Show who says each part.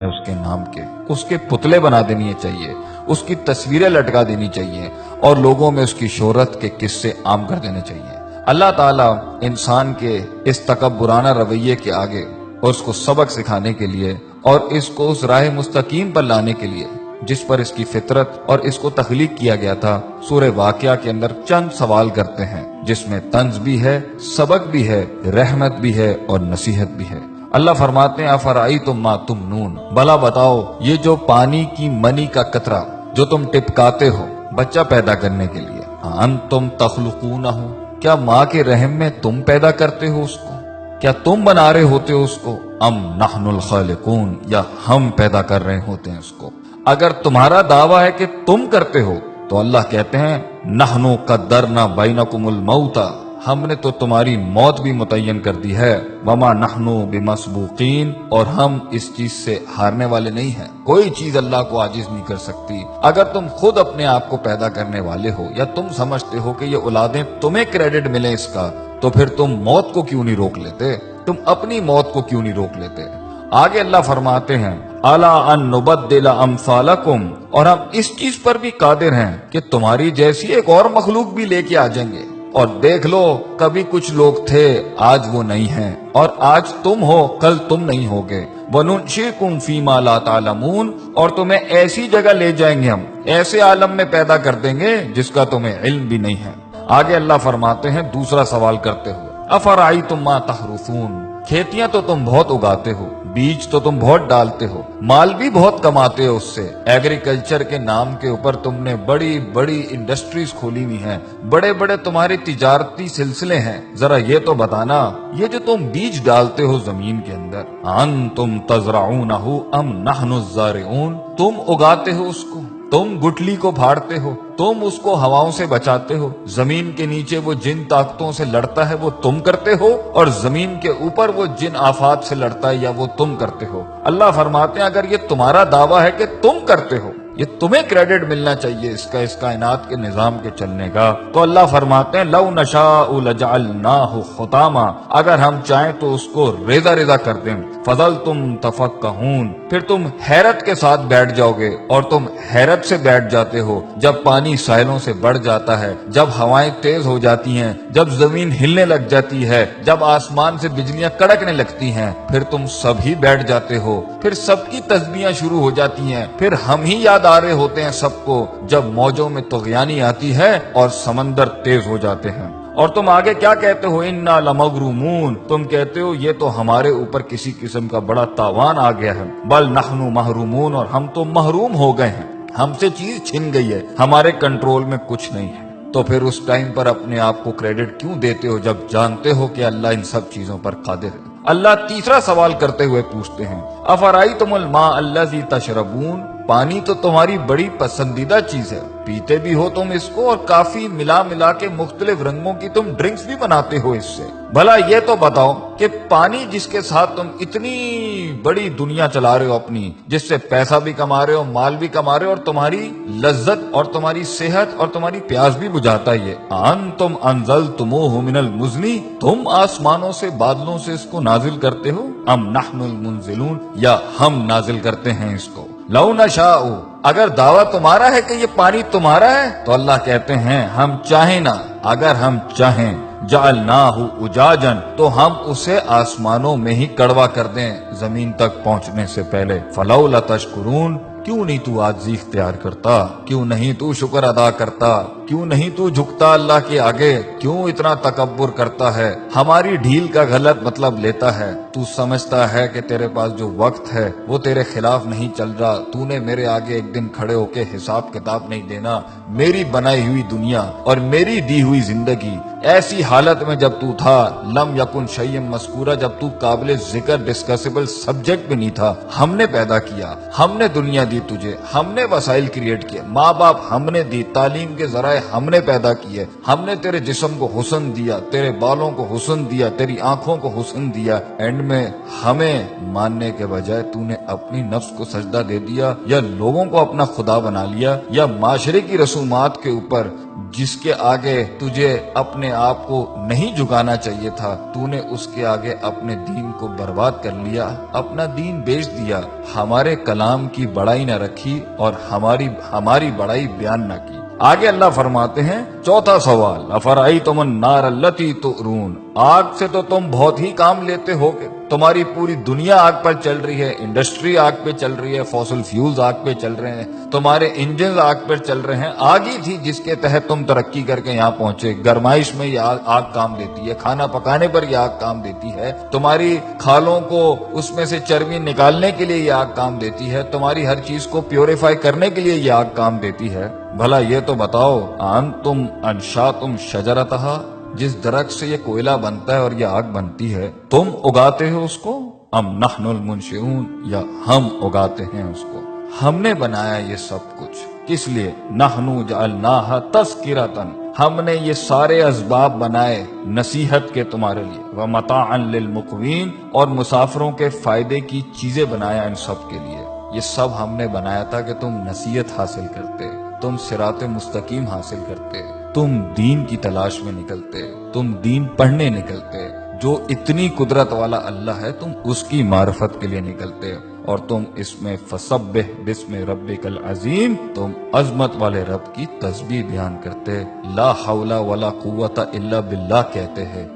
Speaker 1: اس کے نام کے اس کے پتلے بنا دینی چاہیے، اس کی تصویریں لٹکا دینی چاہیے اور لوگوں میں اس کی شہرت کے قصے عام کر دینے چاہیے۔ اللہ تعالیٰ انسان کے اس تکبرانہ رویے کے آگے اور اس کو سبق سکھانے کے لیے اور اس کو اس راہ مستقیم پر لانے کے لیے جس پر اس کی فطرت اور اس کو تخلیق کیا گیا تھا، سورہ واقعہ کے اندر چند سوال کرتے ہیں جس میں طنز بھی ہے، سبق بھی ہے، رحمت بھی ہے اور نصیحت بھی ہے۔ اللہ فرماتے ہیں افرأیتم ما تمنون، بھلا بتاؤ یہ جو پانی کی منی کا قطرہ جو تم ٹپکاتے ہو بچہ پیدا کرنے کے لیے، انتم تخلقونہ، کیا ماں کے رحم میں تم پیدا کرتے ہو اس کو؟ کیا تم بنا رہے ہوتے ہو اس کو؟ ام نحن الخالقون، یا ہم پیدا کر رہے ہوتے ہیں اس کو؟ اگر تمہارا دعویٰ ہے کہ تم کرتے ہو تو اللہ کہتے ہیں نحنو قدرنا بینکم الموت، ہم نے تو تمہاری موت بھی متعین کر دی ہے، وما نحنو بمسبوقین، اور ہم اس چیز سے ہارنے والے نہیں ہیں، کوئی چیز اللہ کو عاجز نہیں کر سکتی۔ اگر تم خود اپنے آپ کو پیدا کرنے والے ہو یا تم سمجھتے ہو کہ یہ اولادیں تمہیں کریڈٹ ملے اس کا، تو پھر تم موت کو کیوں نہیں روک لیتے؟ تم اپنی موت کو کیوں نہیں روک لیتے؟ آگے اللہ فرماتے ہیں الا ان نبدل امثالکم، اور ہم اس چیز پر بھی قادر ہیں کہ تمہاری جیسی ایک اور مخلوق بھی لے کے آ جائیں گے، اور دیکھ لو کبھی کچھ لوگ تھے آج وہ نہیں ہیں، اور آج تم ہو کل تم نہیں ہوگے، وَنُنشِئْكُمْ فِي مَا لَا تَعْلَمُونَ، اور تمہیں ایسی جگہ لے جائیں گے، ہم ایسے عالم میں پیدا کر دیں گے جس کا تمہیں علم بھی نہیں ہے۔ آگے اللہ فرماتے ہیں دوسرا سوال کرتے ہوئے افرأیتم ما تحرثون، کھیتیاں تو تم بہت اگاتے ہو، بیج تو تم بہت ڈالتے ہو، مال بھی بہت کماتے ہو اس سے، ایگریکلچر کے نام کے اوپر تم نے بڑی بڑی انڈسٹریز کھولی ہوئی ہیں، بڑے بڑے تمہارے تجارتی سلسلے ہیں، ذرا یہ تو بتانا یہ جو تم بیج ڈالتے ہو زمین کے اندر، انتم تزرعونہ ام نحن الزارعون، تم اگاتے ہو اس کو، تم گٹلی کو پھاڑتے ہو، تم اس کو ہواؤں سے بچاتے ہو، زمین کے نیچے وہ جن طاقتوں سے لڑتا ہے وہ تم کرتے ہو، اور زمین کے اوپر وہ جن آفات سے لڑتا ہے یا وہ تم کرتے ہو۔ اللہ فرماتے ہیں اگر یہ تمہارا دعویٰ ہے کہ تم کرتے ہو، یہ تمہیں کریڈٹ ملنا چاہیے اس کائنات کے نظام کے چلنے کا، تو اللہ فرماتے ہیں لو نشاء لجعلناہ حطاما، اگر ہم چاہیں تو اس کو ریزہ ریزہ کر دیں، فظلتم تفکہون، پھر تم حیرت کے ساتھ بیٹھ جاؤ گے، اور تم حیرت سے بیٹھ جاتے ہو جب پانی ساحلوں سے بڑھ جاتا ہے، جب ہوائیں تیز ہو جاتی ہیں، جب زمین ہلنے لگ جاتی ہے، جب آسمان سے بجلیاں کڑکنے لگتی ہیں، پھر تم سب ہی بیٹھ جاتے ہو، پھر سب کی تسبیحاں شروع ہو جاتی ہیں، پھر ہم ہی یاد آ رہے ہوتے ہیں سب کو جب موجوں میں طغیانی آتی ہے اور سمندر تیز ہو جاتے ہیں۔ اور تم آگے کیا کہتے ہو انا لمغرومون، تم کہتے ہو یہ تو ہمارے اوپر کسی قسم کا بڑا تاوان آ گیا ہے، بل نحن محرومون، اور ہم تو محروم ہو گئے ہیں، ہم سے چیز چھن گئی ہے، ہمارے کنٹرول میں کچھ نہیں ہے۔ تو پھر اس ٹائم پر اپنے آپ کو کریڈٹ کیوں دیتے ہو جب جانتے ہو کہ اللہ ان سب چیزوں پر قادر ہے؟ اللہ تیسرا سوال کرتے ہوئے پوچھتے ہیں افرأیتم الماء الذی تشربون، پانی تو تمہاری بڑی پسندیدہ چیز ہے، پیتے بھی ہو تم اس کو، اور کافی ملا ملا کے مختلف رنگوں کی تم ڈرنکس بھی بناتے ہو اس سے، بھلا یہ تو بتاؤ کہ پانی جس کے ساتھ تم اتنی بڑی دنیا چلا رہے ہو اپنی، جس سے پیسہ بھی کما رہے ہو، مال بھی کما رہے ہو، اور تمہاری لذت اور تمہاری صحت اور تمہاری پیاس بھی بجھاتا ہے، یہ انتم انزلتموہ من المزن، تم آسمانوں سے بادلوں سے اس کو نازل کرتے ہو، ام نحن المنزلون، یا ہم نازل کرتے ہیں اس کو۔ لو نشاء، اگر دعویٰ تمہارا ہے کہ یہ پانی تمہارا ہے تو اللہ کہتے ہیں ہم چاہیں نا، اگر ہم چاہیں جعلناہ اجاجا، تو ہم اسے آسمانوں میں ہی کڑوا کر دیں زمین تک پہنچنے سے پہلے، فلولا تشکرون، کیوں نہیں تو عاجزی اختیار کرتا، کیوں نہیں تو شکر ادا کرتا، کیوں نہیں تو جھکتا اللہ کے آگے، کیوں اتنا تکبر کرتا ہے، ہماری ڈھیل کا غلط مطلب لیتا ہے، تو سمجھتا ہے کہ تیرے پاس جو وقت ہے وہ تیرے خلاف نہیں چل رہا، تو نے میرے آگے ایک دن کھڑے ہو کے حساب کتاب نہیں دینا، میری بنائی ہوئی دنیا اور میری دی ہوئی زندگی ایسی حالت میں جب تو تھا، لم یکن شیئا مذکورا، جب تو قابل ذکر ڈسکسیبل سبجیکٹ بھی نہیں تھا، ہم نے پیدا کیا، ہم نے دنیا دی تجھے، ہم نے وسائل کریٹ کیے، ماں باپ ہم نے دی، تعلیم کے ذرائع ہم نے پیدا کیے، ہم نے تیرے جسم کو حسن دیا، تیرے بالوں کو حسن دیا، تیری آنکھوں کو حسن دیا، اینڈ میں ہمیں ماننے کے بجائے تو نے اپنی نفس کو سجدہ دے دیا، یا لوگوں کو اپنا خدا بنا لیا، یا معاشرے کی رسومات کے اوپر جس کے آگے تجھے اپنے آپ کو نہیں جھکانا چاہیے تھا، تو نے اس کے آگے اپنے دین کو برباد کر لیا، اپنا دین بیچ دیا، ہمارے کلام کی بڑائی نہ رکھی اور ہماری بڑائی بیان نہ کی۔ آگے اللہ فرماتے ہیں چوتھا سوال، افرأیتم النار التی تؤرون، آگ سے تو تم بہت ہی کام لیتے ہو گے، تمہاری پوری دنیا آگ پر چل رہی ہے، انڈسٹری آگ پہ چل رہی ہے، فوسل فیولز آگ پہ چل رہے ہیں، تمہارے انجنز آگ پر چل رہے ہیں، آگ ہی تھی جس کے تحت تم ترقی کر کے یہاں پہنچے، گرمائش میں یہ آگ کام دیتی ہے، کھانا پکانے پر یہ آگ کام دیتی ہے، تمہاری کھالوں کو اس میں سے چربی نکالنے کے لیے یہ آگ کام دیتی ہے، تمہاری ہر چیز کو پیوریفائی کرنے کے لیے یہ آگ کام دیتی ہے۔ بھلا یہ تو بتاؤ، انتم انشاتم شجرتہا، جس درخت سے یہ کوئلہ بنتا ہے اور یہ آگ بنتی ہے، تم اگاتے ہو اس کو، ام نحن المنشئون، یا ہم اگاتے ہیں اس کو، ہم نے بنایا یہ سب کچھ، کس لیے؟ نحن جعلناہا تذکرۃ، ہم نے یہ سارے اسباب بنائے نصیحت کے تمہارے لیے، ومتاعا للمقوین، اور مسافروں کے فائدے کی چیزیں بنایا ان سب کے لیے، یہ سب ہم نے بنایا تھا کہ تم نصیحت حاصل کرتے، تم صراط مستقیم حاصل کرتے، تم دین کی تلاش میں نکلتے، تم دین پڑھنے نکلتے، جو اتنی قدرت والا اللہ ہے تم اس کی معرفت کے لیے نکلتے، اور تم اس میں فسبح بسم ربک العظیم، تم عظمت والے رب کی تسبیح بیان کرتے، لا حول ولا قوت الا باللہ کہتے ہیں۔